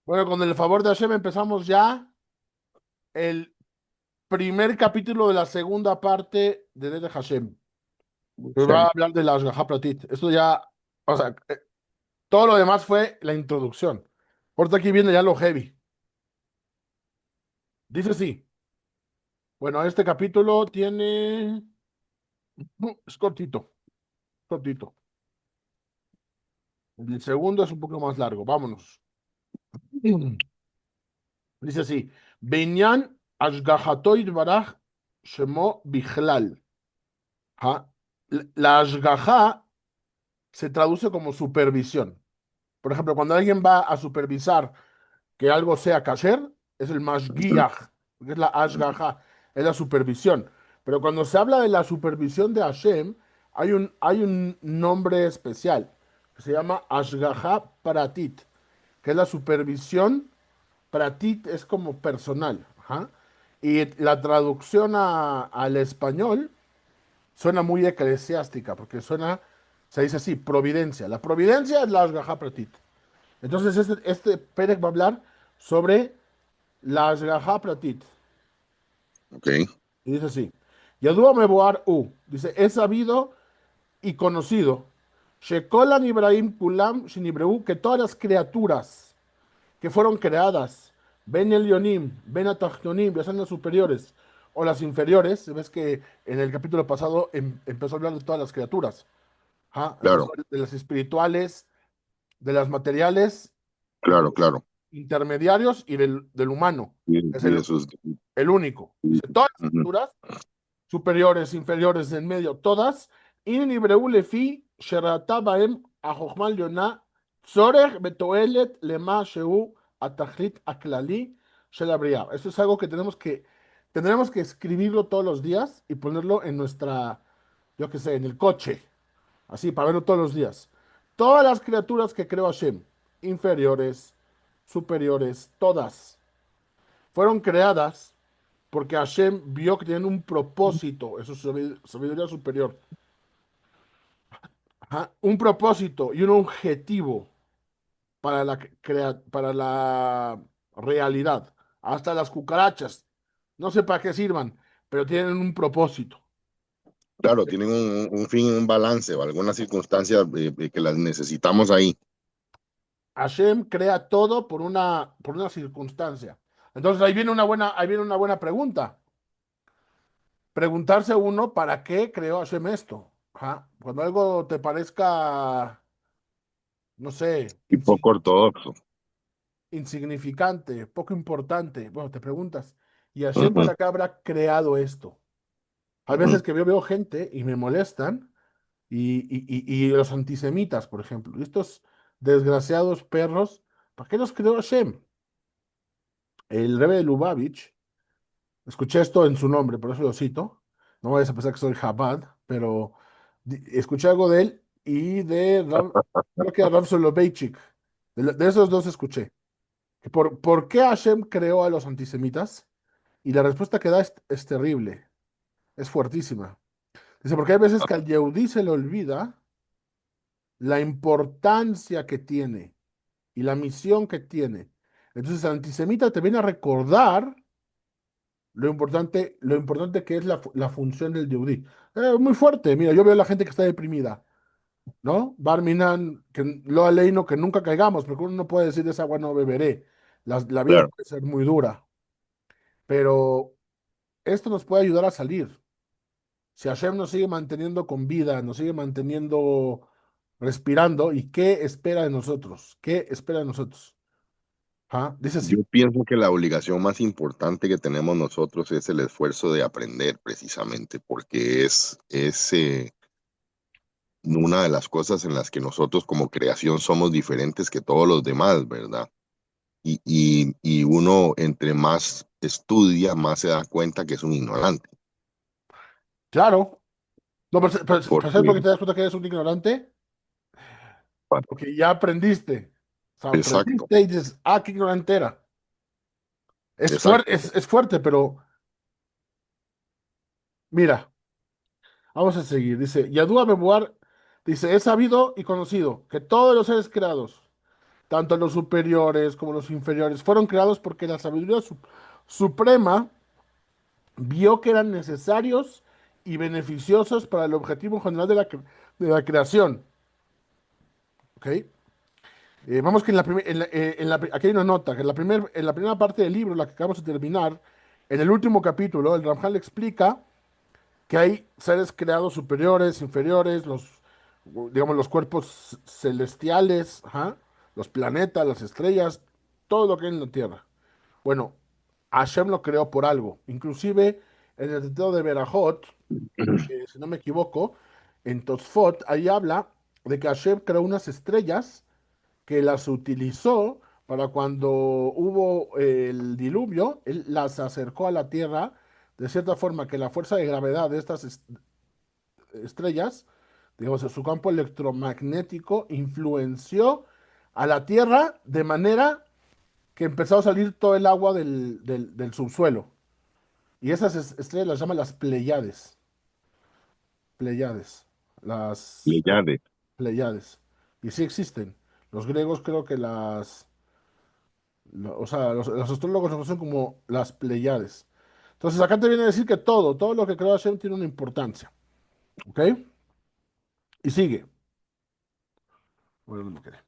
Bueno, con el favor de Hashem empezamos ya el primer capítulo de la segunda parte de Nede Hashem. Que va a Chévere. hablar de la Ashgaha Pratit. Esto ya, o sea, todo lo demás fue la introducción. Ahorita aquí viene ya lo heavy. Dice así. Bueno, este capítulo tiene... Es cortito, cortito. El segundo es un poco más largo. Vámonos. Dice así. Benyan Ashgahato Baraj Shemo Bichlal. Ajá. La Ashgaha se traduce como supervisión. Por ejemplo, cuando alguien va a supervisar que algo sea kasher, es el Ujú. mashgiach, que es la ashgaha, es la supervisión. Pero cuando se habla de la supervisión de Hashem, hay un nombre especial que se llama ashgaha pratit, que es la supervisión pratit, es como personal. Ajá. Y la traducción al español suena muy eclesiástica, porque se dice así, providencia. La providencia es la ashgaha pratit. Entonces, este Pérez va a hablar sobre la Ashgaha Pratit. Ok. Y dice así: Yadua Meboar U. Dice: He sabido y conocido. Shekolan Ibrahim Kulam Shinibreu, que todas las criaturas que fueron creadas, Ben Elionim, Ben Atachtonim, ya sean las superiores o las inferiores, ves que en el capítulo pasado empezó a hablar de todas las criaturas. Ajá, empezó Claro, de las espirituales, de las materiales, de claro, los claro. intermediarios y del humano. Es Y eso es. el único. Dice, todas las Ujú. escrituras, superiores, inferiores, en medio, todas, in Ibreu lefi sherata baem החוכמה העליונה צורך בתועלת למה שהוא התכלית הכללי של הבריאה. Eso es algo que tendremos que escribirlo todos los días y ponerlo en nuestra, yo qué sé, en el coche, así, para verlo todos los días. Todas las criaturas que creó Hashem, inferiores, superiores, todas, fueron creadas porque Hashem vio que tenían un propósito, eso es sabiduría superior. Ajá, un propósito y un objetivo para la realidad. Hasta las cucarachas, no sé para qué sirvan, pero tienen un propósito. Claro, tienen un fin, un balance o alguna circunstancia que las necesitamos ahí. Hashem crea todo por una circunstancia. Entonces ahí viene una buena pregunta. Preguntarse uno, ¿para qué creó Hashem esto? Ajá. Cuando algo te parezca, no sé, Y poco ortodoxo. insignificante, poco importante, bueno, te preguntas, ¿y Hashem Ujú, para qué habrá creado esto? Hay ujú. veces que yo veo gente y me molestan, y los antisemitas, por ejemplo, y estos desgraciados perros, ¿para qué los creó Hashem? El Rebbe de Lubavitch, escuché esto en su nombre, por eso lo cito, no vayas a pensar que soy Chabad, pero escuché algo de él y creo que a Rav Soloveitchik, de esos dos escuché. ¿Por qué Hashem creó a los antisemitas? Y la respuesta que da es terrible, es fuertísima. Dice, porque hay veces que al Yehudí se le olvida la importancia que tiene y la misión que tiene. Entonces el antisemita te viene a recordar lo importante que es la función del Yehudí. Muy fuerte, mira, yo veo a la gente que está deprimida, ¿no? Barminan, que lo aleino, que nunca caigamos, porque uno no puede decir de esa agua no beberé. La vida Claro, puede ser muy dura, pero esto nos puede ayudar a salir. Si Hashem nos sigue manteniendo con vida, nos sigue manteniendo respirando, ¿y qué espera de nosotros? ¿Qué espera de nosotros? ¿Ah? Dice yo así. pienso que la obligación más importante que tenemos nosotros es el esfuerzo de aprender precisamente, porque es una de las cosas en las que nosotros como creación somos diferentes que todos los demás, ¿verdad? Y uno entre más estudia, más se da cuenta que es un ignorante. Claro. No, pero ¿sabes por qué Porque, te das cuenta que eres un ignorante? bueno, Porque ya aprendiste. O sea, exacto, aprendiste y dices, qué ignorante era. Es fuerte, exacto. es fuerte, pero mira, vamos a seguir. Dice, Yadúa Mebuar, dice, he sabido y conocido que todos los seres creados, tanto los superiores como los inferiores, fueron creados porque la sabiduría suprema vio que eran necesarios y beneficiosos para el objetivo general de la creación. ¿Ok? Vamos que aquí hay una nota, que en la primera parte del libro, la que acabamos de terminar, en el último capítulo, el Ramjal explica que hay seres creados superiores, inferiores, digamos, los cuerpos celestiales, ajá, los planetas, las estrellas, todo lo que hay en la Tierra. Bueno, Hashem lo creó por algo. Inclusive en el Tratado de Berajot, si no me equivoco, en Tosfot, ahí habla de que Hashem creó unas estrellas que las utilizó para cuando hubo el diluvio, él las acercó a la Tierra de cierta forma que la fuerza de gravedad de estas estrellas, digamos, su campo electromagnético influenció a la Tierra de manera que empezó a salir todo el agua del subsuelo. Y esas estrellas las llaman las Pleiades. Pleiades. Las Pleiades. Pleiades. Y sí existen. Los griegos creo que o sea, los astrólogos lo conocen como las Pleiades. Entonces acá te viene a decir que todo lo que creó Hashem tiene una importancia. ¿Ok? Y sigue. Bueno, no quedé.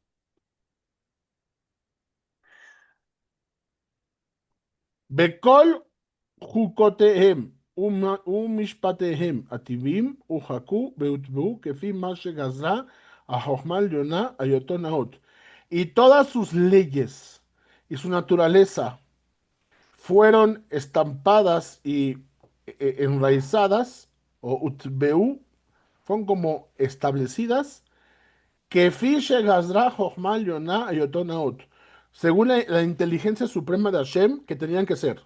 Bekol חוקותיהם ומשפטיהם הטבעיים הוחקו והוטבעו כפי מה שגזרה החוכמה העליונה היותו נאות. Y todas sus leyes y su naturaleza fueron estampadas y enraizadas, o utbeu, fueron como establecidas, que Fishe Gazra Jochma Yonah Yotonaot, según la inteligencia suprema de Hashem, que tenían que ser.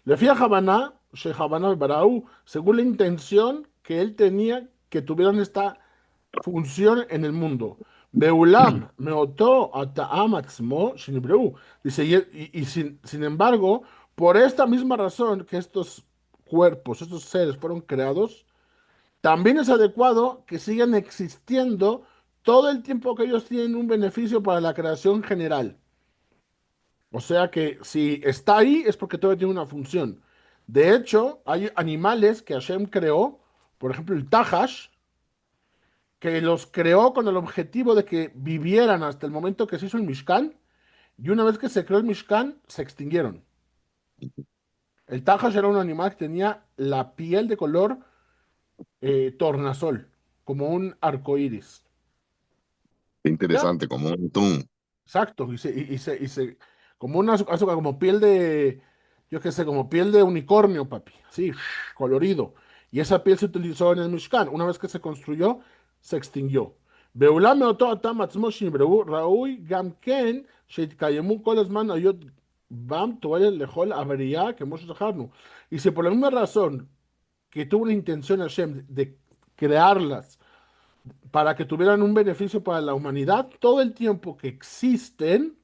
Le fía Habaná, Shehabana Barau, según la intención que él tenía que tuvieran esta función en el mundo. Beulam, Meoto, Ataam, Atzmo, Shinibreu. Dice, y sin embargo, por esta misma razón que estos cuerpos, estos seres fueron creados, también es adecuado que sigan existiendo todo el tiempo que ellos tienen un beneficio para la creación general. O sea que si está ahí es porque todavía tiene una función. De hecho, hay animales que Hashem creó, por ejemplo el Tahash, que los creó con el objetivo de que vivieran hasta el momento que se hizo el Mishkan, y una vez que se creó el Mishkan, se extinguieron. El Tahash era un animal que tenía la piel de color tornasol, como un arco iris. Qué Ya, interesante, como un tun. exacto, como una azúcar, como piel de, yo qué sé, como piel de unicornio, papi, sí, colorido. Y esa piel se utilizó en el Mishkan. Una vez que se construyó, se extinguió. בעולם מאותו הטעם עצמו שנבראו, ראוי גם כן שהתקיימו כל הזמן היות בם תועלת לכל הבריאה, כמו שזכרנו. Y si por la misma razón que tuvo una intención Hashem de crearlas para que tuvieran un beneficio para la humanidad, todo el tiempo que existen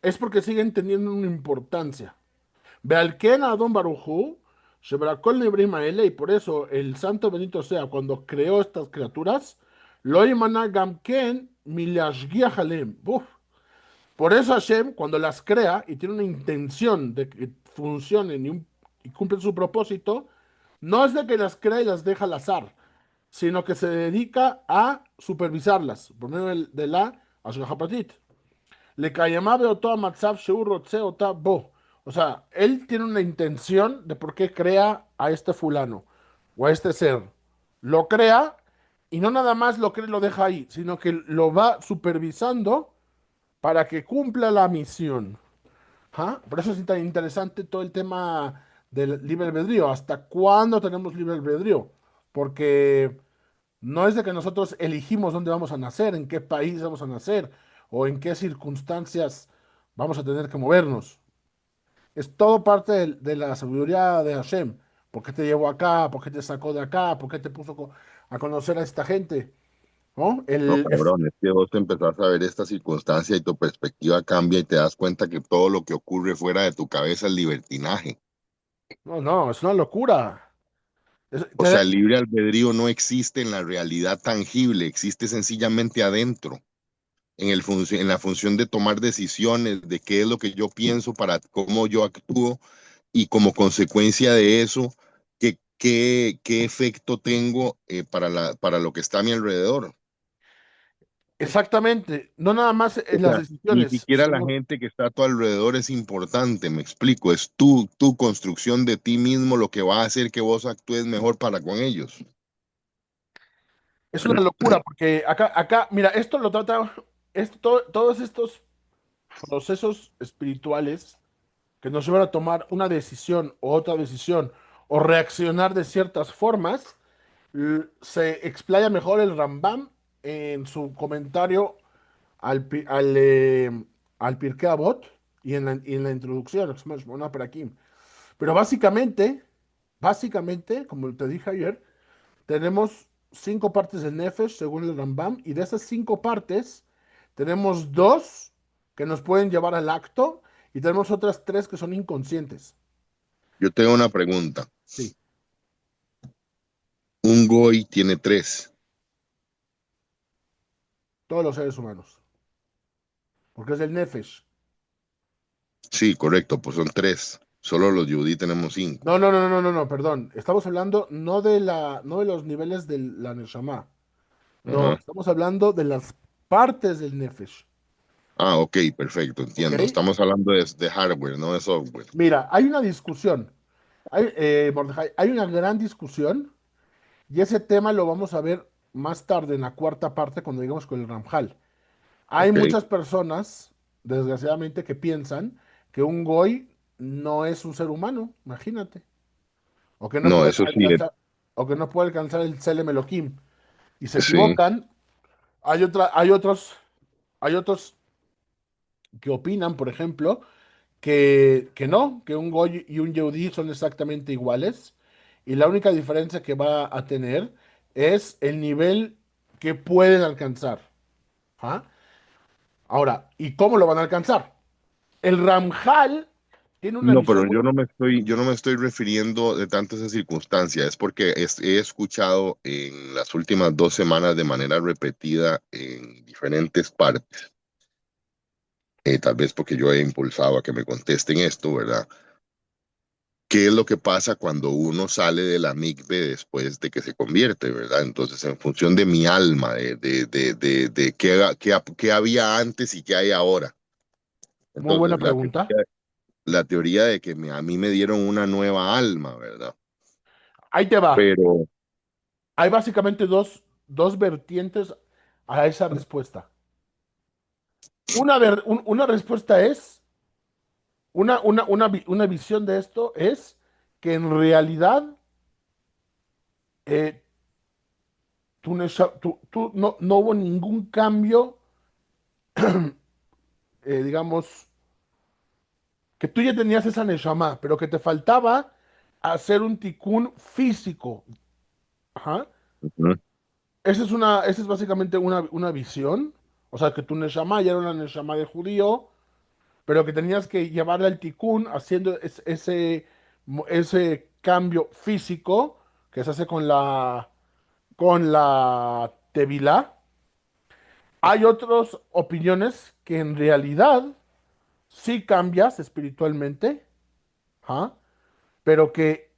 es porque siguen teniendo una importancia. Bealken Adon Barujú, Shebrakol Nebrim Aele, y por eso el santo bendito sea, cuando creó estas criaturas, lo imana Gamken Milashgiach Alem. Uf. Por eso Hashem, cuando las crea y tiene una intención de que funcionen y cumplen su propósito, no es de que las crea y las deja al azar, sino que se dedica a supervisarlas por medio de la Ashgaha Pratit. Le cayama beoto matzav sheu rotze ota bo. O sea, él tiene una intención de por qué crea a este fulano o a este ser. Lo crea y no nada más lo crea y lo deja ahí, sino que lo va supervisando para que cumpla la misión. ¿Ah? Por eso es tan interesante todo el tema del libre albedrío. ¿Hasta cuándo tenemos libre albedrío? Porque no es de que nosotros elegimos dónde vamos a nacer, en qué país vamos a nacer o en qué circunstancias vamos a tener que movernos. Es todo parte de la sabiduría de Hashem. ¿Por qué te llevó acá? ¿Por qué te sacó de acá? ¿Por qué te puso a conocer a esta gente? ¿No? No, cabrón, es que vos te empezás a ver esta circunstancia y tu perspectiva cambia y te das cuenta que todo lo que ocurre fuera de tu cabeza es libertinaje. No, no, es una locura. O sea, el libre albedrío no existe en la realidad tangible, existe sencillamente adentro. en la función de tomar decisiones, de qué es lo que yo pienso para cómo yo actúo y como consecuencia de eso, qué efecto tengo para lo que está a mi alrededor. Exactamente, no nada más O en las sea, ni decisiones, siquiera la sino gente que está a tu alrededor es importante, me explico, es tu construcción de ti mismo lo que va a hacer que vos actúes mejor para con ellos. es una locura, porque mira, esto lo trata, todos estos procesos espirituales que nos llevan a tomar una decisión o otra decisión o reaccionar de ciertas formas, se explaya mejor el Rambam en su comentario al Pirkei Avot y en la introducción, Shmona Perakim. Pero básicamente, como te dije ayer, tenemos 5 partes de Nefesh según el Rambam, y de esas 5 partes tenemos dos que nos pueden llevar al acto y tenemos otras tres que son inconscientes. Yo tengo una pregunta. Sí, Un Goy tiene tres. todos los seres humanos, porque es el Nefesh. Sí, correcto, pues son tres. Solo los Yudí tenemos cinco. No, perdón. Estamos hablando no de los niveles de la Neshama. No, Ajá. estamos hablando de las partes del Nefesh. Ah, ok, perfecto, ¿Ok? entiendo. Estamos hablando de hardware, no de software. Mira, hay una discusión. Mordejai, hay una gran discusión y ese tema lo vamos a ver más tarde en la cuarta parte cuando lleguemos con el Ramjal. Hay Ok. muchas personas, desgraciadamente, que piensan que un Goy no es un ser humano, imagínate, o que no No, puede eso sí, alcanzar, o que no puede alcanzar el Tselem Elohim. Y se sí. equivocan. Hay otros que opinan, por ejemplo, que no, que un Goy y un Yehudí son exactamente iguales. Y la única diferencia que va a tener es el nivel que pueden alcanzar. ¿Ah? Ahora, ¿y cómo lo van a alcanzar? El Ramjal tiene una No, visión pero muy... yo no me estoy refiriendo de tanto a esa circunstancia. Es porque he escuchado en las últimas 2 semanas de manera repetida en diferentes partes, tal vez porque yo he impulsado a que me contesten esto, ¿verdad? ¿Qué es lo que pasa cuando uno sale de la mikve después de que se convierte, ¿verdad? Entonces, en función de mi alma, de qué había antes y qué hay ahora. Muy buena Entonces, pregunta. la teoría de que a mí me dieron una nueva alma, ¿verdad? Ahí te va. Pero, Hay básicamente dos vertientes a esa respuesta. Una respuesta es, una visión de esto es que en realidad eh, no hubo ningún cambio, digamos, que tú ya tenías esa neshama, pero que te faltaba hacer un tikkun físico. Ajá. ujú, Esa es básicamente una visión. O sea, que tu neshama ya era una neshama de judío, pero que tenías que llevarle al tikkun haciendo ese cambio físico que se hace con la tevilá. Hay otras opiniones que en realidad sí cambias espiritualmente, ¿ah? Pero que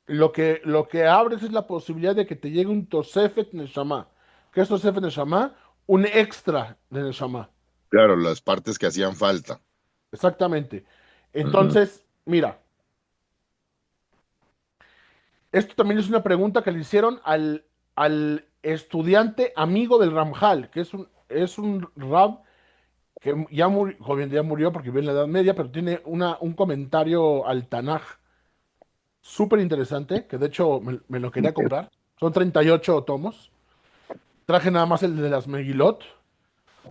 lo que abres es la posibilidad de que te llegue un Tosefet Neshama. ¿Qué es Tosefet Neshama? Un extra de Neshama. claro, las partes que hacían falta. Exactamente. Ujú. Entonces, mira, esto también es una pregunta que le hicieron al estudiante amigo del Ramjal, que es un rab que joven, ya murió porque vive en la Edad Media, pero tiene un comentario al Tanaj súper interesante, que de hecho me lo quería comprar. Son 38 tomos. Traje nada más el de las Megilot.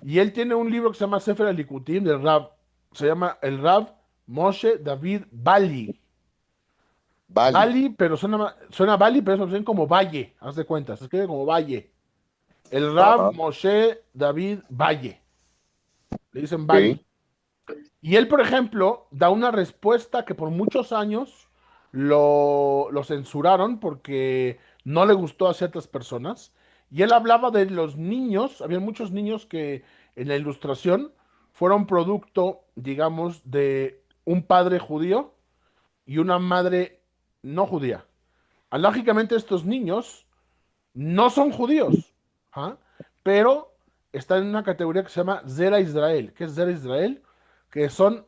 Y él tiene un libro que se llama Sefer Alikutim del Rab. Se llama el Rab Moshe David Bali. Bali. Bali, pero suena Bali, pero es más bien como Valle. Haz de cuenta, se escribe como Valle. El Rab Ajá. Moshe David Valle. Le dicen Ok. Bali. Y él, por ejemplo, da una respuesta que por muchos años lo censuraron porque no le gustó a ciertas personas. Y él hablaba de los niños, había muchos niños que en la ilustración fueron producto, digamos, de un padre judío y una madre no judía. Lógicamente estos niños no son judíos, ¿ah? Pero están en una categoría que se llama Zera Israel. ¿Qué es Zera Israel? Que son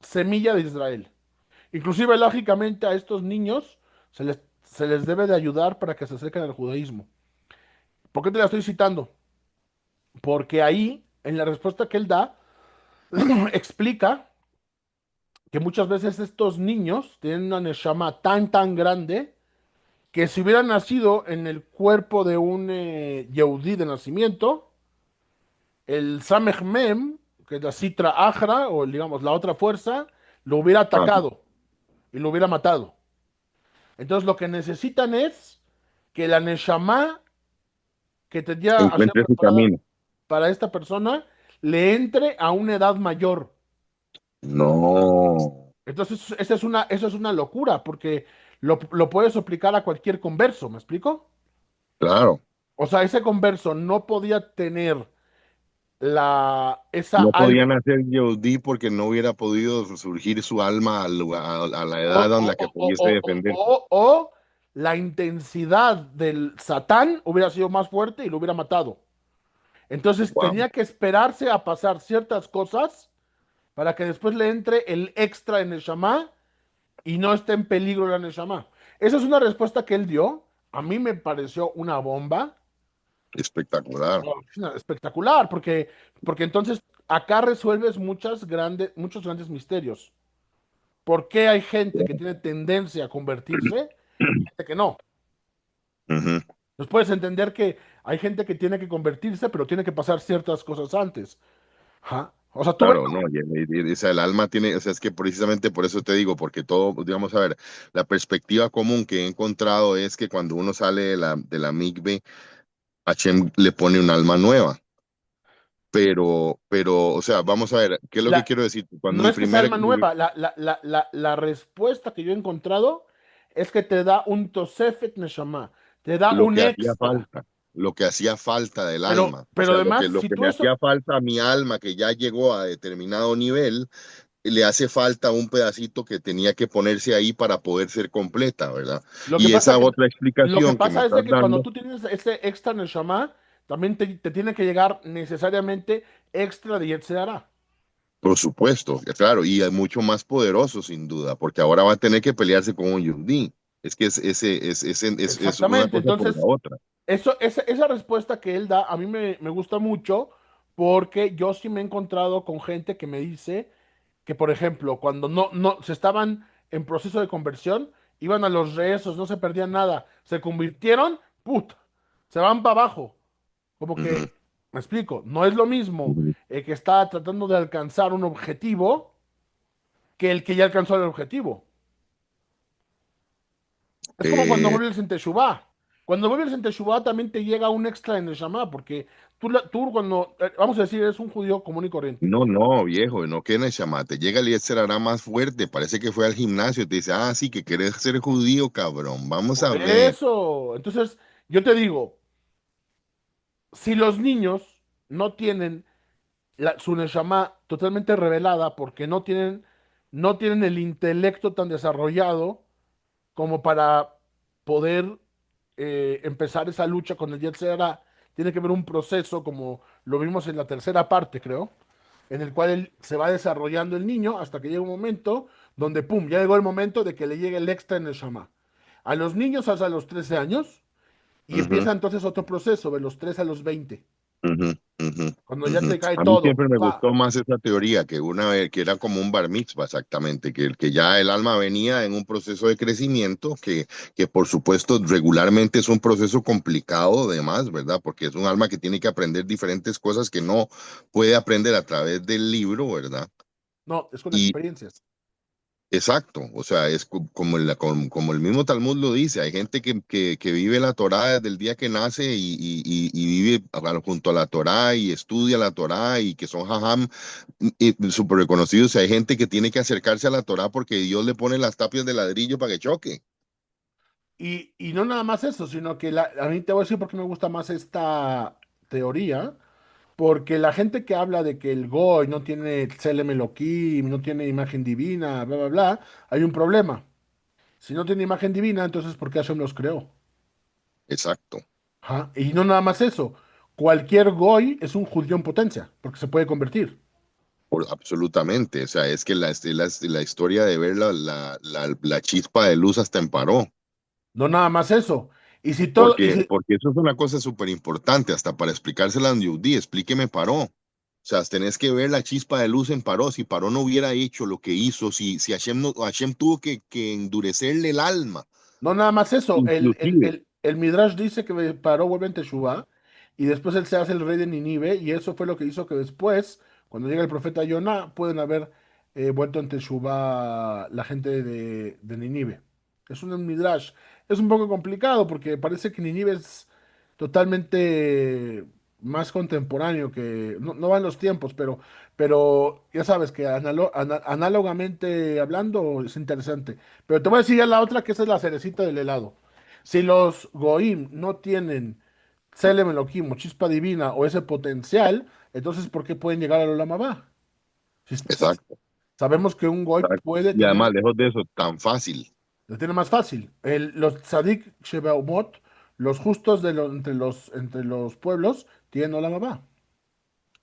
semilla de Israel. Inclusive, lógicamente, a estos niños se les debe de ayudar para que se acerquen al judaísmo. ¿Por qué te la estoy citando? Porque ahí, en la respuesta que él da, explica que muchas veces estos niños tienen una neshama tan grande que si hubieran nacido en el cuerpo de un Yehudí de nacimiento, el Samech Mem, que es la Sitra Achra, o digamos la otra fuerza, lo hubiera Ah, atacado y lo hubiera matado. Entonces lo que necesitan es que la Neshama que tenía Hashem encuentre su preparada camino. para esta persona le entre a una edad mayor. No, Entonces, eso es una locura, porque lo puedes aplicar a cualquier converso, ¿me explico? claro. O sea, ese converso no podía tener esa No alma, podían hacer Yehudí porque no hubiera podido surgir su alma a la o, edad en la o- que o- pudiese o- o- defenderse. o la intensidad del Satán hubiera sido más fuerte y lo hubiera matado. Entonces, Wow, tenía que esperarse a pasar ciertas cosas para que después le entre el extra en el Neshama y no esté en peligro la Neshama. Esa es una respuesta que él dio. A mí me pareció una bomba. espectacular. Espectacular, porque entonces acá resuelves muchos grandes misterios. ¿Por qué hay gente que tiene tendencia a convertirse y gente que no? Ujú. Pues puedes entender que hay gente que tiene que convertirse, pero tiene que pasar ciertas cosas antes. Ajá. O sea, tú ves, Claro, no, o sea, el alma tiene, o sea, es que precisamente por eso te digo, porque todo, digamos, a ver, la perspectiva común que he encontrado es que cuando uno sale de la migbe, Hashem le pone un alma nueva. O sea, vamos a ver, ¿qué es lo que la, quiero decir? Cuando no mi es que sea primera, alma nueva, la respuesta que yo he encontrado es que te da un Tosefet Neshama, te da lo un que hacía extra. falta, lo que hacía falta del alma, o Pero sea, además, lo si que tú me eso, hacía falta a mi alma, que ya llegó a determinado nivel, le hace falta un pedacito que tenía que ponerse ahí para poder ser completa, ¿verdad? lo que Y pasa, esa otra lo que explicación que me pasa es de estás que cuando dando, tú tienes ese extra Neshama, también te tiene que llegar necesariamente extra de Yetzirah. por supuesto, claro, y es mucho más poderoso sin duda, porque ahora va a tener que pelearse con un Yudí. Es que es una Exactamente. cosa por la Entonces, otra. esa respuesta que él da a mí me gusta mucho porque yo sí me he encontrado con gente que me dice que, por ejemplo, cuando no se estaban en proceso de conversión, iban a los rezos, no se perdían nada, se convirtieron, ¡put! Se van para abajo. Como Ujú, que, me explico, no es lo mismo ujú. el que está tratando de alcanzar un objetivo que el que ya alcanzó el objetivo. Es como cuando Eh, vuelves en Teshuvá. Cuando vuelves en Teshuvá también te llega un extra en el Shama, porque tú cuando, vamos a decir, eres un judío común y corriente. no, no, viejo, no que en el chamate. Llega el hará más fuerte, parece que fue al gimnasio, te dice, ah, sí, que quieres ser judío, cabrón, vamos a Por ver. eso, entonces, yo te digo, si los niños no tienen su Neshama totalmente revelada porque no tienen el intelecto tan desarrollado como para poder empezar esa lucha con el Yetzer Hara, tiene que haber un proceso como lo vimos en la tercera parte, creo, en el cual se va desarrollando el niño hasta que llega un momento donde, pum, ya llegó el momento de que le llegue el extra en el Shama. A los niños hasta los 13 años y Ujú, empieza entonces otro proceso de los 3 a los 20 ujú, ujú, cuando ya ujú. te cae A mí todo. siempre me Pa. gustó más esa teoría que una vez, que era como un bar mitzvah exactamente, que ya el alma venía en un proceso de crecimiento, que por supuesto regularmente es un proceso complicado además, ¿verdad? Porque es un alma que tiene que aprender diferentes cosas que no puede aprender a través del libro, ¿verdad? No, es con Y experiencias. exacto, o sea, es como como el mismo Talmud lo dice, hay gente que vive la Torá desde el día que nace y vive junto a la Torá y estudia la Torá y que son jajam y súper reconocidos, y hay gente que tiene que acercarse a la Torá porque Dios le pone las tapias de ladrillo para que choque. Y no nada más eso, sino que a mí te voy a decir por qué me gusta más esta teoría, Porque la gente que habla de que el Goy no tiene Tselem Elohim, no tiene imagen divina, bla, bla, bla, hay un problema. Si no tiene imagen divina, entonces ¿por qué Hashem los creó? Exacto. Ajá. Y no nada más eso. Cualquier Goy es un judío en potencia, porque se puede convertir. Absolutamente. O sea, es que la historia de ver la chispa de luz hasta en Paró. No nada más eso. Y si todo, Porque eso es una cosa súper importante, hasta para explicársela a un Yehudí, explíqueme Paró. O sea, tenés que ver la chispa de luz en Paró. Si Paró no hubiera hecho lo que hizo, si Hashem, no, Hashem tuvo que endurecerle el alma, no nada más eso, inclusive. el Midrash dice que paró vuelve en Teshuvá y después él se hace el rey de Ninive y eso fue lo que hizo que después, cuando llega el profeta Yonah, pueden haber vuelto en Teshuvá la gente de Ninive. Es un Midrash. Es un poco complicado porque parece que Ninive es totalmente más contemporáneo que, no, no van los tiempos, pero ya sabes que análogamente hablando es interesante. Pero te voy a decir ya la otra, que esa es la cerecita del helado. Si los Goim no tienen Tselem Elohim o chispa divina o ese potencial, entonces ¿por qué pueden llegar al Olam Abba? Exacto, Sabemos que un Goy exacto. puede Y además, tener, lejos de eso, tan fácil. lo tiene más fácil. Los Tzadik Shebaumot, los justos entre los pueblos, tienen Olam Abba.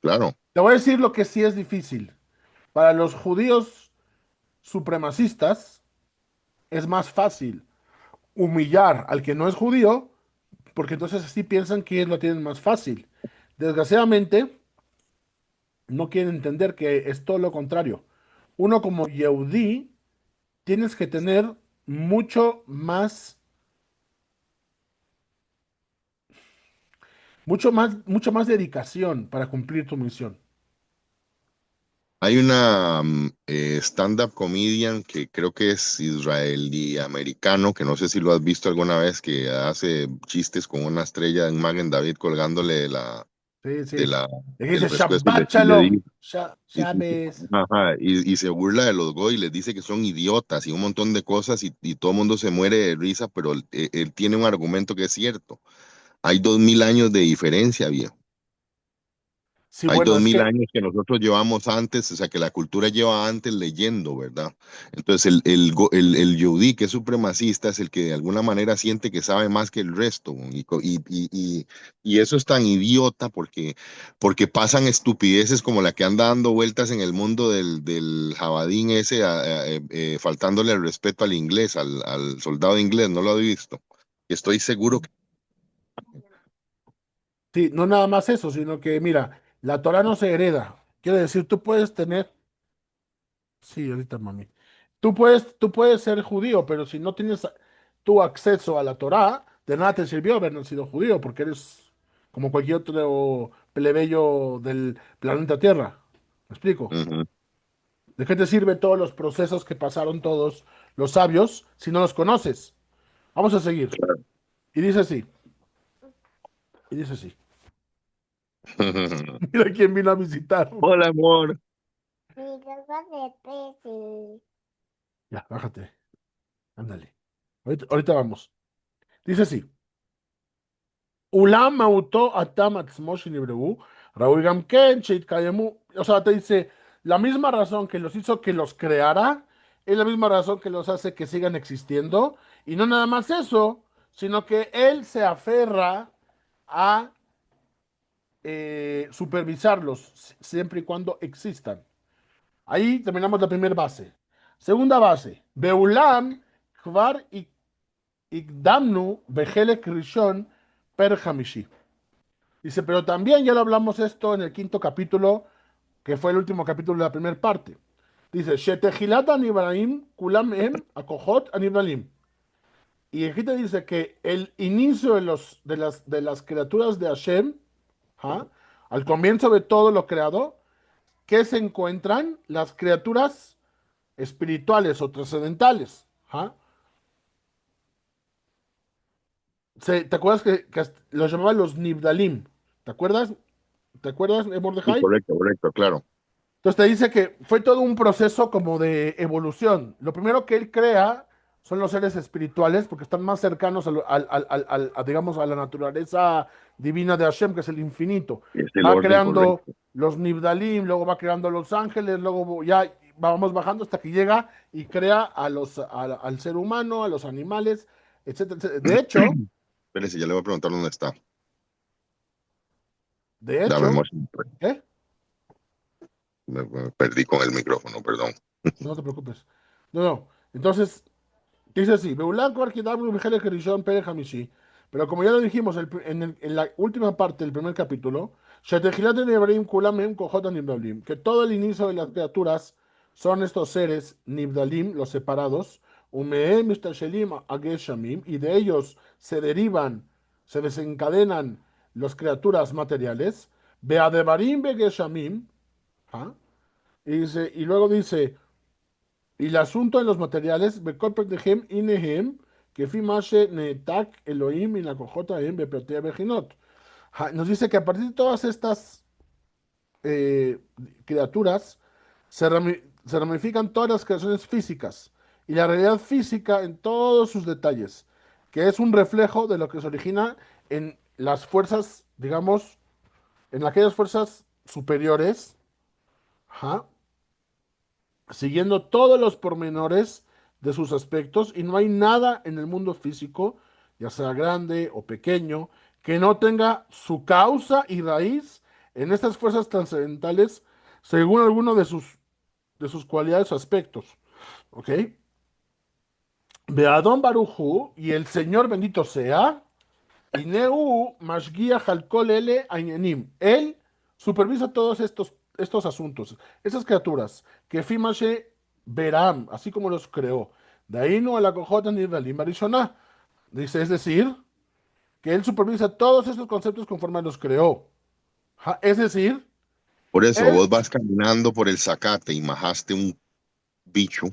Claro, Te voy a decir lo que sí es difícil. Para los judíos supremacistas es más fácil humillar al que no es judío, porque entonces así piensan que ellos lo tienen más fácil. Desgraciadamente, no quieren entender que es todo lo contrario. Uno como Yehudí tienes que tener mucho más, mucho más dedicación para cumplir tu misión. hay una stand-up comedian que creo que es israelí americano, que no sé si lo has visto alguna vez, que hace chistes con una estrella en Magen David colgándole Sí, de sí. la, Le del dice pescuezo Shabbat y le Shalom, dice, Shabes. ajá, y se burla de los goy y les dice que son idiotas y un montón de cosas y todo el mundo se muere de risa, pero él tiene un argumento que es cierto. Hay 2000 años de diferencia, viejo. Sí, Hay bueno, dos es mil que años que nosotros llevamos antes, o sea, que la cultura lleva antes leyendo, ¿verdad? Entonces, el Yehudí, que es supremacista, es el que de alguna manera siente que sabe más que el resto. Y eso es tan idiota porque pasan estupideces como la que anda dando vueltas en el mundo del jabadín ese, faltándole el respeto al inglés, al soldado inglés, ¿no lo he visto? Estoy seguro que... sí, no nada más eso, sino que mira, la Torah no se hereda. Quiere decir, tú puedes tener, sí, ahorita mami, tú puedes ser judío, pero si no tienes tu acceso a la Torah, de nada te sirvió haber nacido judío, porque eres como cualquier otro plebeyo del planeta Tierra. ¿Me explico? Ujú, ¿De qué te sirven todos los procesos que pasaron todos los sabios si no los conoces? Vamos a seguir. claro. Y dice así, y dice así. Mira quién vino a visitar. Hola, amor. Ya, bájate. Ándale. Ahorita vamos. Dice así. Ulam auto atam atzmo shenibrehu, raúl gam ken sheitkayemu. O sea, te dice, la misma razón que los hizo que los creara, es la misma razón que los hace que sigan existiendo. Y no nada más eso, sino que él se aferra a supervisarlos siempre y cuando existan. Ahí terminamos la primera base. Segunda base. Beulam kvar ikdamnu behelek rishon per hamishi. Dice, pero también ya lo hablamos esto en el quinto capítulo, que fue el último capítulo de la primera parte. Dice, Shetejilat anibraim kulam em akohot anibralim. Y aquí te dice que el inicio de las criaturas de Hashem, ¿ah? Al comienzo de todo lo creado, ¿qué se encuentran? Las criaturas espirituales o trascendentales. ¿Ah? ¿Te acuerdas que los llamaban los Nibdalim? ¿Te acuerdas? ¿Te acuerdas, Sí, Mordejai? correcto, correcto, claro. Entonces te dice que fue todo un proceso como de evolución. Lo primero que él crea son los seres espirituales porque están más cercanos digamos, a la naturaleza divina de Hashem, que es el infinito. Es el Va orden creando correcto. los Nibdalim, luego va creando los ángeles, luego ya vamos bajando hasta que llega y crea al ser humano, a los animales, etcétera, etcétera. Espérese, ya le voy a preguntar dónde está. De Dame hecho, emoción. ¿eh? Me perdí con el micrófono, perdón. No te preocupes. No, no. Entonces, dice así, Beulan Kidabru Mijele Kerishon Pere Hamishi. Pero como ya lo dijimos en la última parte del primer capítulo, Shetejilat Nevarim Kulam Mem Kohot Nibdalim, que todo el inicio de las criaturas son estos seres Nibdalim, los separados, Umeem Mistashelim Ageshamim, y de ellos se derivan, se desencadenan las criaturas materiales, Beadevarim Begeshamim, ¿ah? Y luego dice, y el asunto en los materiales, Bekopekdehem Inehem, que Fimashe Netak Elohim y la cojota en Bepetea Bejinot. Nos dice que a partir de todas estas eh, criaturas se ramifican todas las creaciones físicas y la realidad física en todos sus detalles, que es un reflejo de lo que se origina en las fuerzas, digamos, en aquellas fuerzas superiores, ajá, siguiendo todos los pormenores de sus aspectos y no hay nada en el mundo físico, ya sea grande o pequeño, que no tenga su causa y raíz en estas fuerzas trascendentales según alguno de sus cualidades o aspectos. ¿Ok? Beadón Barujú y el Señor bendito sea, Ineu Mashgiach al Kol Ele Ainyanim. Él supervisa todos estos asuntos, esas criaturas, que Fimashe Beram, así como los creó. De ahí no a la cojota ni la Barishoná. Dice, es decir, que él supervisa todos estos conceptos conforme los creó. Es decir, Por eso, él, vos vas caminando por el zacate y majaste un bicho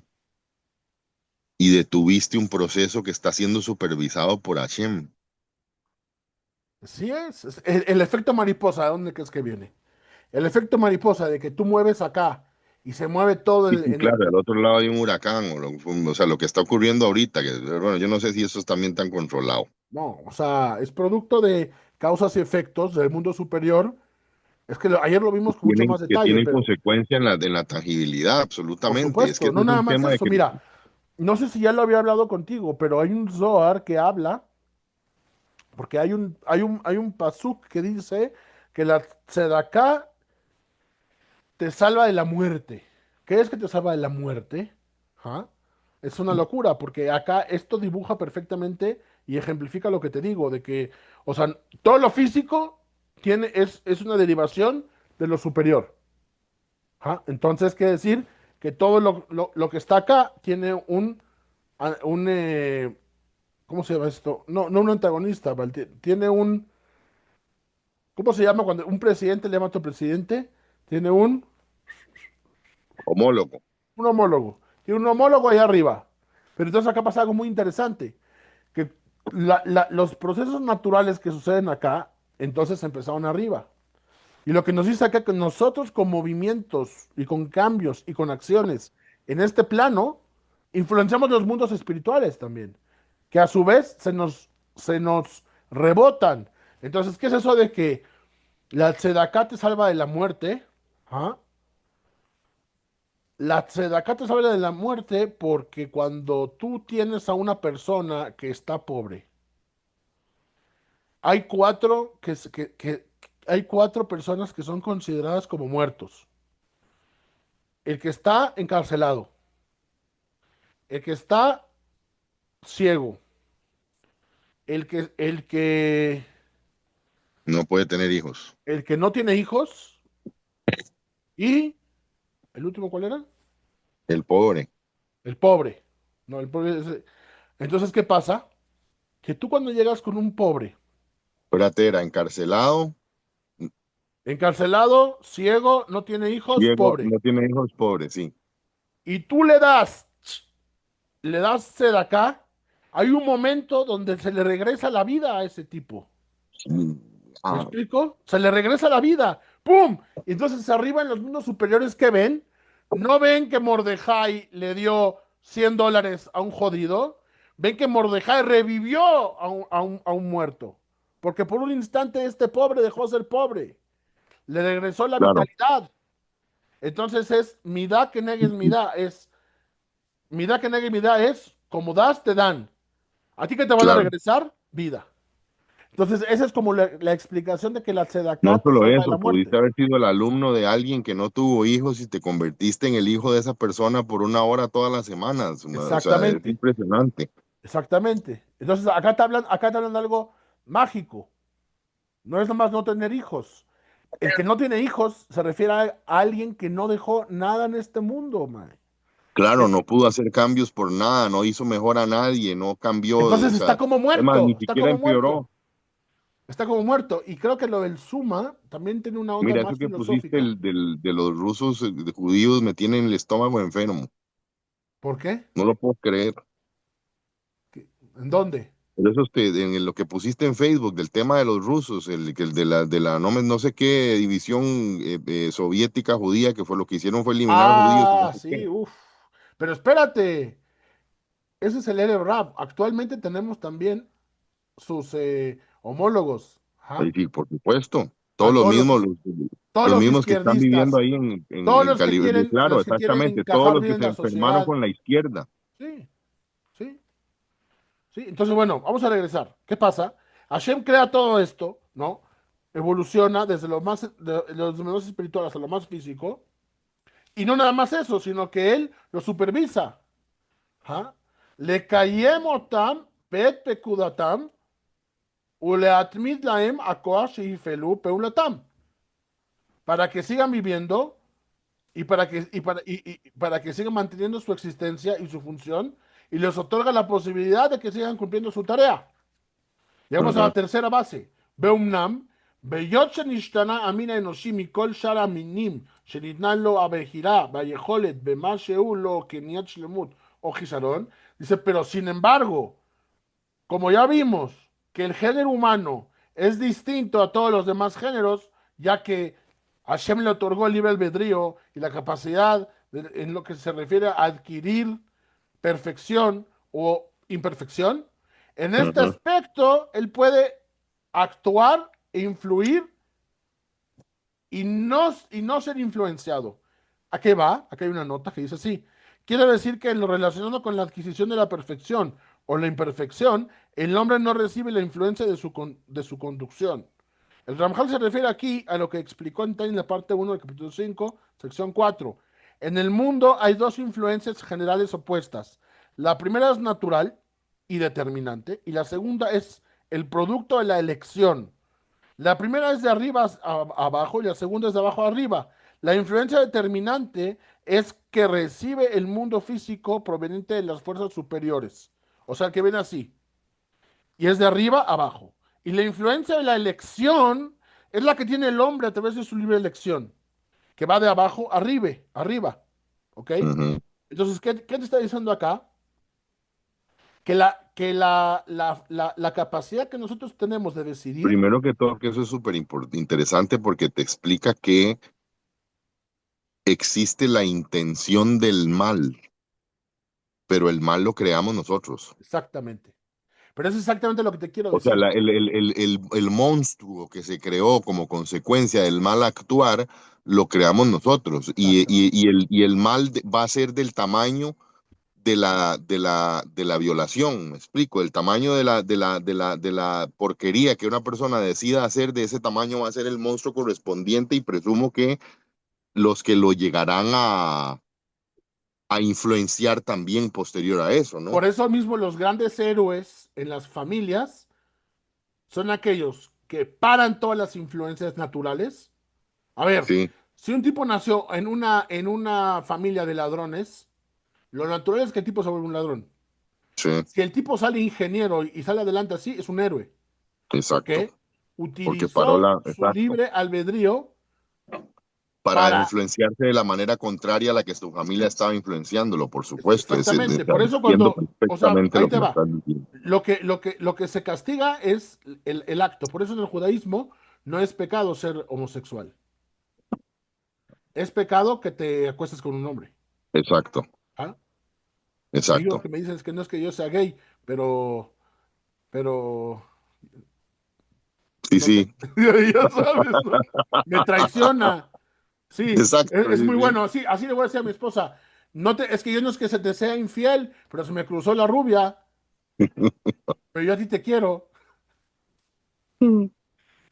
y detuviste un proceso que está siendo supervisado por Hashem. sí es el efecto mariposa, ¿de dónde crees que viene? El efecto mariposa de que tú mueves acá y se mueve todo Sí, sí, claro, al otro lado hay un huracán, o sea, lo que está ocurriendo ahorita, que bueno, yo no sé si eso es también tan controlado. no, o sea, es producto de causas y efectos del mundo superior. Es que ayer lo vimos con mucho más Que detalle, tienen pero consecuencia en la tangibilidad, por absolutamente. Es que supuesto, ese no es nada un más tema de eso. que Mira, no sé si ya lo había hablado contigo, pero hay un Zohar que habla, porque hay un pasuk que dice que la tzedaká te salva de la muerte. ¿Qué es que te salva de la muerte? ¿Ah? Es una locura, porque acá esto dibuja perfectamente y ejemplifica lo que te digo, de que, o sea, todo lo físico es una derivación de lo superior. ¿Ah? Entonces, quiere decir que todo lo que está acá tiene un ¿cómo se llama esto? No, no un antagonista, tiene ¿cómo se llama cuando un presidente le llama a otro presidente? Tiene homólogo. un homólogo. Tiene un homólogo ahí arriba. Pero entonces acá pasa algo muy interesante, que los procesos naturales que suceden acá, entonces empezaron arriba. Y lo que nos dice acá que nosotros con movimientos y con cambios y con acciones en este plano, influenciamos los mundos espirituales también, que a su vez se nos rebotan. Entonces, ¿qué es eso de que la tzedaká te salva de la muerte? ¿Ah? La tzedaká te salva de la muerte porque cuando tú tienes a una persona que está pobre, hay hay cuatro personas que son consideradas como muertos. El que está encarcelado, el que está ciego, el que, No puede tener hijos. el que no tiene hijos y el último, ¿cuál era? El pobre, El pobre. No, el pobre entonces, ¿qué pasa? Que tú cuando llegas con un pobre, fratera, encarcelado, encarcelado, ciego, no tiene hijos, ciego, pobre, no tiene hijos, pobre, sí. y tú le das acá, hay un momento donde se le regresa la vida a ese tipo. Mm, ¿Me ah, explico? Se le regresa la vida. ¡Pum! Y entonces arriba en los mundos superiores, ¿qué ven? No ven que Mordejai le dio $100 a un jodido, ven que Mordejai revivió a un muerto, porque por un instante este pobre dejó de ser pobre, le regresó la Claro, vitalidad. Entonces es midá que negues midá, es midá que negues midá es como das, te dan. ¿A ti qué te van a claro. regresar? Vida. Entonces, esa es como la explicación de que la No tzedaká te solo salva de la eso, pudiste muerte. haber sido el alumno de alguien que no tuvo hijos y te convertiste en el hijo de esa persona por una hora todas las semanas. O sea, es Exactamente, impresionante. exactamente. Entonces, acá te hablan de algo mágico. No es nomás no tener hijos. El que no tiene hijos se refiere a alguien que no dejó nada en este mundo, man. Claro, Eh, no pudo hacer cambios por nada, no hizo mejor a nadie, no cambió, o Entonces sea, está como es más, ni muerto, está siquiera como muerto, empeoró. está como muerto. Y creo que lo del Suma también tiene una onda Mira, eso más que pusiste filosófica. de los rusos, de judíos, me tiene en el estómago enfermo. ¿Por qué? No lo puedo creer. ¿En dónde? Por eso es que en lo que pusiste en Facebook del tema de los rusos, el de la no sé qué división soviética judía, que fue lo que hicieron fue eliminar judíos y no Ah, sé sí, qué. uff. Pero espérate, ese es el Erev Rab. Actualmente tenemos también sus homólogos, Ahí ajá, sí, por supuesto. a todos Los los mismos que están viviendo izquierdistas, ahí todos en los que Cali, quieren, claro, los que quieren exactamente, todos encajar los bien que en se la enfermaron sociedad. con la izquierda. Sí, sí, sí. Entonces, bueno, vamos a regresar. ¿Qué pasa? Hashem crea todo esto, ¿no? Evoluciona desde lo más espiritual hasta lo más físico. Y no nada más eso, sino que él lo supervisa. ¿Ah? Le otam, bet pekudatam, uleatmid laem akoa shehifelu peulatam. Para que sigan viviendo y para que sigan manteniendo su existencia y su función, y les otorga la posibilidad de que sigan cumpliendo su tarea. Llegamos a la Ujú, tercera base. Beumnam, בהיות שנשתנה המין האנושי מכל שאר המינים שניתנה לו הבחירה והיכולת במה שהוא לו קניית שלמות o חיסרון, dice, pero sin embargo, como ya vimos que el género humano es distinto a todos los demás géneros, ya que Hashem le otorgó el libre albedrío y la capacidad en lo que se refiere a adquirir perfección o imperfección, en este ujú. aspecto él puede actuar e influir y no ser influenciado. ¿A qué va? Acá hay una nota que dice así. Quiere decir que en lo relacionado con la adquisición de la perfección o la imperfección, el hombre no recibe la influencia de su conducción. El Ramjal se refiere aquí a lo que explicó en la parte 1 del capítulo 5, sección 4. En el mundo hay dos influencias generales opuestas. La primera es natural y determinante, y la segunda es el producto de la elección. La primera es de arriba abajo y la segunda es de abajo a arriba. La influencia determinante es que recibe el mundo físico proveniente de las fuerzas superiores. O sea, que viene así. Y es de arriba a abajo. Y la influencia de la elección es la que tiene el hombre a través de su libre elección, que va de abajo arriba, arriba. ¿Ok? Ujú. Entonces, ¿qué te está diciendo acá? Que la capacidad que nosotros tenemos de decidir. Primero que todo, que eso es súper interesante porque te explica que existe la intención del mal, pero el mal lo creamos nosotros. Exactamente. Pero es exactamente lo que te quiero O sea, decir. el monstruo que se creó como consecuencia del mal actuar, lo creamos nosotros. Exactamente. Y el mal va a ser del tamaño de la violación, me explico, el tamaño de la porquería que una persona decida hacer de ese tamaño va a ser el monstruo correspondiente y presumo que los que lo llegarán a influenciar también posterior a eso, ¿no? Por eso mismo los grandes héroes en las familias son aquellos que paran todas las influencias naturales. A ver, Sí, si un tipo nació en una familia de ladrones, lo natural es que el tipo se vuelva un ladrón. sí, Si el tipo sale ingeniero y sale adelante así, es un héroe. ¿Por exacto, qué? porque paró Utilizó la, su exacto, libre albedrío para para. influenciarse de la manera contraria a la que su familia estaba influenciándolo, por supuesto, Exactamente. Por eso entiendo o sea, perfectamente ahí lo que te me va. estás diciendo. Lo que se castiga es el acto. Por eso en el judaísmo no es pecado ser homosexual. Es pecado que te acuestes con un hombre. Exacto, ¿Ah? Hay unos exacto. que me dicen es que no es que yo sea gay. pero, pero, Sí, no sé, sí, ya sabes, ¿no? Me traiciona. Sí, exacto, es sí, muy sí. bueno. Así le voy a decir a mi esposa. Es que yo no es que se te sea infiel, pero se me cruzó la rubia, pero yo a ti te quiero.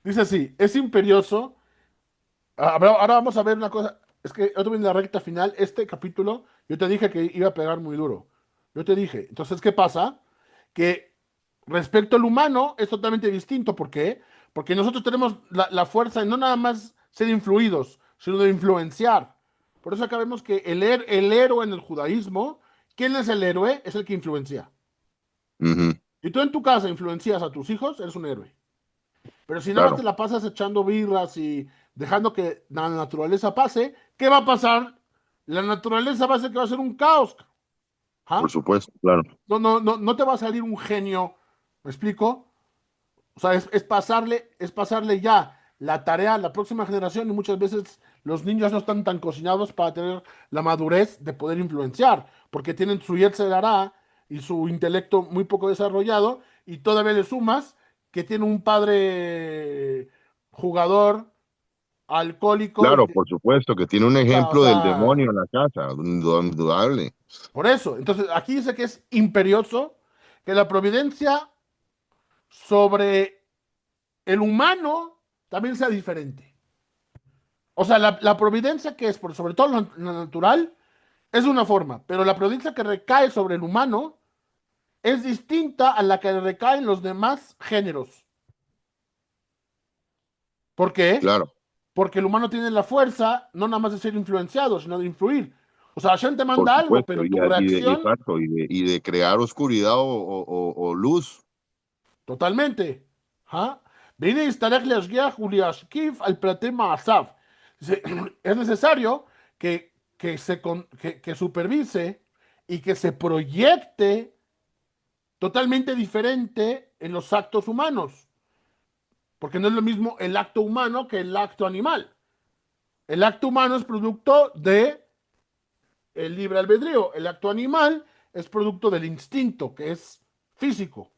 Dice así, es imperioso. Ahora vamos a ver una cosa. Es que yo tuve en la recta final, este capítulo, yo te dije que iba a pegar muy duro. Yo te dije. Entonces, ¿qué pasa? Que respecto al humano es totalmente distinto. ¿Por qué? Porque nosotros tenemos la fuerza de no nada más ser influidos, sino de influenciar. Por eso acá vemos que el héroe en el judaísmo, ¿quién es el héroe? Es el que influencia. Ujú, Si tú en tu casa influencias a tus hijos, eres un héroe. Pero si nada más te claro, la pasas echando birras y dejando que la naturaleza pase, ¿qué va a pasar? La naturaleza va a ser que va a ser un caos. por ¿Ah? supuesto, claro. No te va a salir un genio. ¿Me explico? O sea, es pasarle ya la tarea a la próxima generación y muchas veces los niños no están tan cocinados para tener la madurez de poder influenciar, porque tienen su Yetzer Hará y su intelecto muy poco desarrollado y todavía le sumas que tiene un padre jugador, alcohólico y Claro, que, por supuesto, que tiene un puta, o ejemplo del sea, demonio en la casa, indudable. por eso. Entonces, aquí dice que es imperioso que la providencia sobre el humano también sea diferente. O sea, la providencia que es por sobre todo lo natural es una forma, pero la providencia que recae sobre el humano es distinta a la que recae en los demás géneros. ¿Por qué? Claro, Porque el humano tiene la fuerza no nada más de ser influenciado, sino de influir. O sea, Hashem te por manda algo, supuesto, pero tu reacción, exacto, y de crear oscuridad o luz. totalmente. ¿Ah? והנה יצטרך להשגיח ולהשקיף על פרטי מעשיו. Dice, es necesario que supervise y que se proyecte totalmente diferente en los actos humanos, porque no es lo mismo el acto humano que el acto animal. El acto humano es producto de el libre albedrío, el acto animal es producto del instinto, que es físico.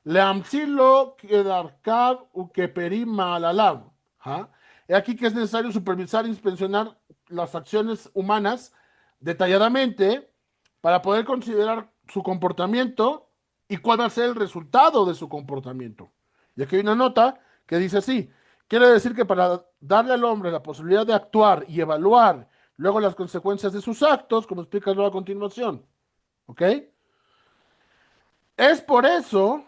Leamsilo kedarkav ukeperim ma'alalav. ¿Ah? He aquí que es necesario supervisar e inspeccionar las acciones humanas detalladamente para poder considerar su comportamiento y cuál va a ser el resultado de su comportamiento. Y aquí hay una nota que dice así, quiere decir que para darle al hombre la posibilidad de actuar y evaluar luego las consecuencias de sus actos, como explica luego a continuación, ¿ok? Es por eso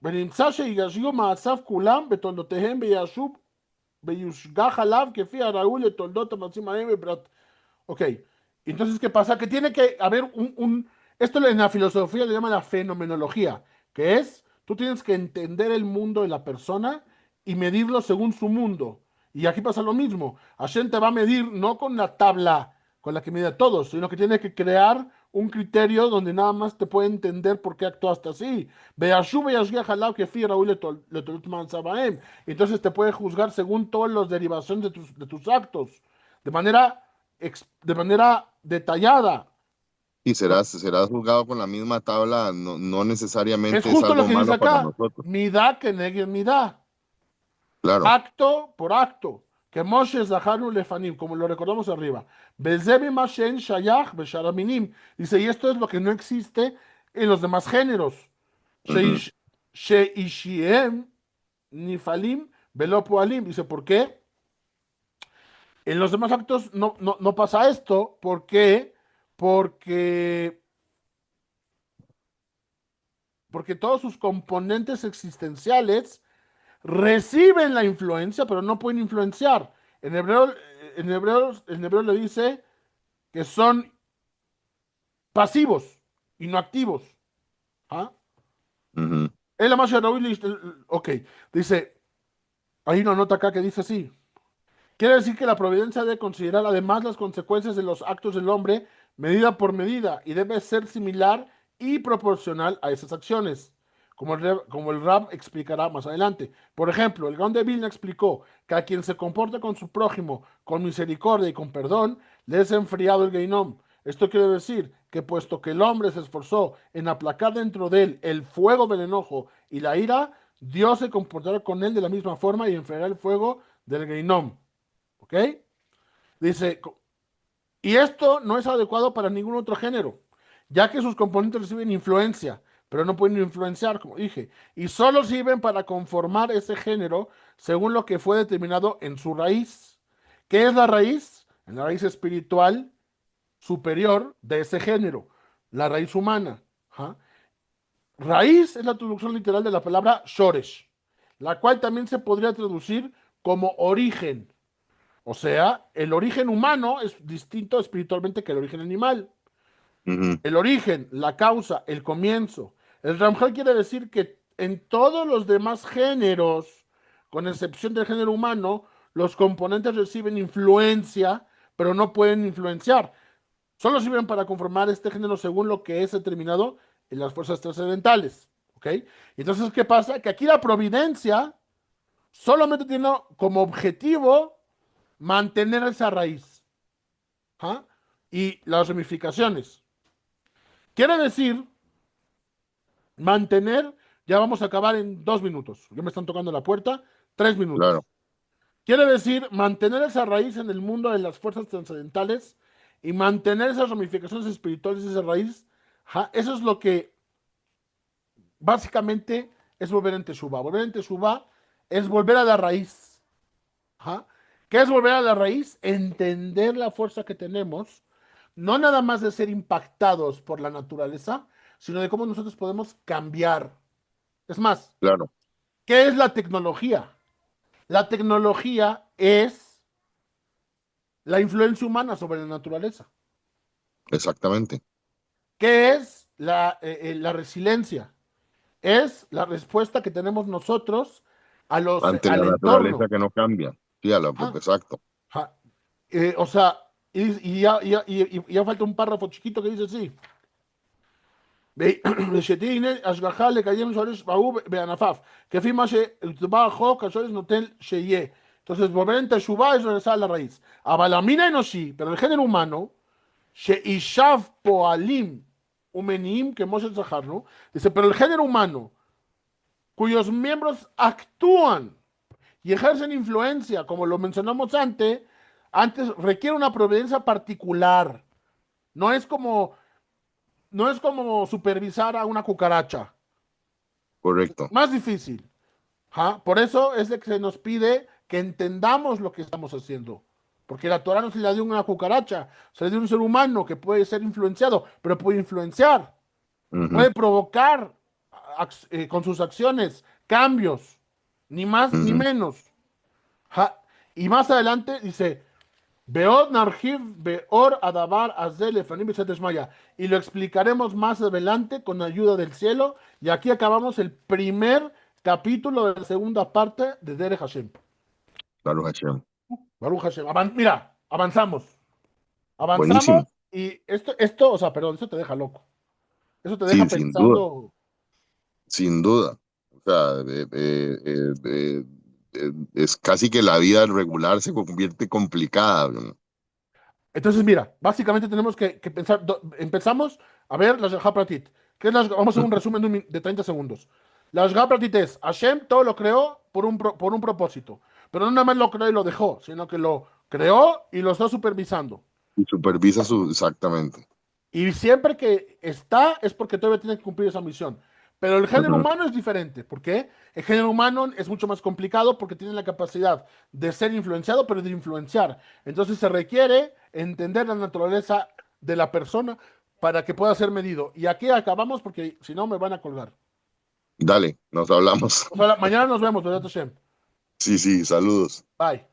ונמצא שיגשגו מעשיו כולם בתולדותיהם וישוב ויושגח עליו כפי הראוי לתולדות המעשים ההם בפרט. Ok, entonces, ¿qué pasa? Que tiene que haber esto en la filosofía le llaman la fenomenología, que es, tú tienes que entender el mundo de la persona y medirlo según su mundo. Y aquí pasa lo mismo. Hashem te va a medir no con la tabla con la que mide a todos, sino que tiene que crear un criterio donde nada más te puede entender por qué actuaste así. Beashu beashgiach alav kefi raúl letolut mansabaem. Entonces te puede juzgar según todas las derivaciones de tus actos, de manera de manera detallada. Y serás juzgado con la misma tabla, no, no Es necesariamente es justo lo algo que dice malo para acá. nosotros. Midá que negue midá. Claro. Acto por acto. Que Moshe Zaharu Lefanim, como lo recordamos arriba. Bezebi Mashen Shayach Besharaminim. Dice, y esto es lo que no existe en los demás géneros. Ujú, Sheishiem Nifalim Belopualim. Dice, ¿por qué? En los demás actos no pasa esto. ¿Por qué? Porque porque todos sus componentes existenciales reciben la influencia, pero no pueden influenciar. En hebreo le dice que son pasivos y no activos. ¿Ah? ujú. El Amasya Raúl, ok, dice, hay una nota acá que dice así. Quiere decir que la providencia debe considerar además las consecuencias de los actos del hombre medida por medida y debe ser similar y proporcional a esas acciones, como el Rab explicará más adelante. Por ejemplo, el Gaon de Vilna explicó que a quien se comporta con su prójimo con misericordia y con perdón, le es enfriado el Geinom. Esto quiere decir que puesto que el hombre se esforzó en aplacar dentro de él el fuego del enojo y la ira, Dios se comportará con él de la misma forma y enfriará el fuego del Geinom. ¿Ok? Dice, y esto no es adecuado para ningún otro género, ya que sus componentes reciben influencia, pero no pueden influenciar, como dije, y solo sirven para conformar ese género según lo que fue determinado en su raíz. ¿Qué es la raíz? En la raíz espiritual superior de ese género, la raíz humana. ¿Ja? Raíz es la traducción literal de la palabra shoresh, la cual también se podría traducir como origen. O sea, el origen humano es distinto espiritualmente que el origen animal. Ujú, El origen, la causa, el comienzo. El Ramjal quiere decir que en todos los demás géneros, con excepción del género humano, los componentes reciben influencia, pero no pueden influenciar. Solo sirven para conformar este género según lo que es determinado en las fuerzas trascendentales. ¿Ok? Entonces, ¿qué pasa? Que aquí la providencia solamente tiene como objetivo mantener esa raíz. ¿Ah? Y las ramificaciones. Quiere decir mantener, ya vamos a acabar en 2 minutos. Ya me están tocando la puerta, 3 minutos. claro, Quiere decir mantener esa raíz en el mundo de las fuerzas trascendentales y mantener esas ramificaciones espirituales de esa raíz. Ajá, eso es lo que básicamente es volver en Teshuvah. Volver en Teshuvah es volver a la raíz. Ajá. ¿Qué es volver a la raíz? Entender la fuerza que tenemos, no nada más de ser impactados por la naturaleza, sino de cómo nosotros podemos cambiar. Es más, claro, ¿qué es la tecnología? La tecnología es la influencia humana sobre la naturaleza. exactamente. ¿Qué es la resiliencia? Es la respuesta que tenemos nosotros Ante al la naturaleza entorno. que no cambia. Sí, Ajá, exacto. ajá. O sea, y ya falta un párrafo chiquito que dice así. שתהיה השגחה לקיים שורש בהוא בענפיו, כפי מה שיקבע החוק, השורש נותן שיהיה. Entonces, volver en Teshuvah es regresar a la raíz. Abalamina enoshi, pero el género humano, sheishav poalim umeniim, que Moshe Zahar, ¿no? Dice, pero el género humano, cuyos miembros actúan y ejercen influencia, como lo mencionamos antes requiere una providencia particular. No es como, no es como supervisar a una cucaracha. Correcto. Más difícil. ¿Ja? Por eso es de que se nos pide que entendamos lo que estamos haciendo. Porque la Torah no se le dio a una cucaracha, se le dio a un ser humano que puede ser influenciado, pero puede influenciar, Ujú, puede provocar con sus acciones cambios, ni más ni ujú. menos. ¿Ja? Y más adelante dice, Beod narjiv beor adabar azel lefanim b'shat Maya. Y lo explicaremos más adelante con ayuda del cielo. Y aquí acabamos el primer capítulo de la segunda parte de Derech Hashem. Claro, Hashem. Baruch Hashem. Mira, avanzamos. Avanzamos Buenísimo. y o sea, perdón, eso te deja loco. Eso te deja Sí, sin duda, pensando. sin duda. O sea, es casi que la vida regular se convierte complicada, ¿no? Entonces, mira, básicamente tenemos que pensar. Empezamos a ver las Pratit. Vamos a hacer un resumen de 30 segundos. Las Pratit es: Hashem todo lo creó por un propósito. Pero no nada más lo creó y lo dejó, sino que lo creó y lo está supervisando. Y supervisa su, exactamente. Y siempre que está es porque todavía tiene que cumplir esa misión. Pero el género Ujú. humano es diferente. ¿Por qué? El género humano es mucho más complicado porque tiene la capacidad de ser influenciado, pero de influenciar. Entonces se requiere entender la naturaleza de la persona para que pueda ser medido. Y aquí acabamos porque si no me van a colgar. Dale, nos hablamos. O sea, mañana nos vemos, ¿verdad, Hashem? Sí, sí, saludos. Bye.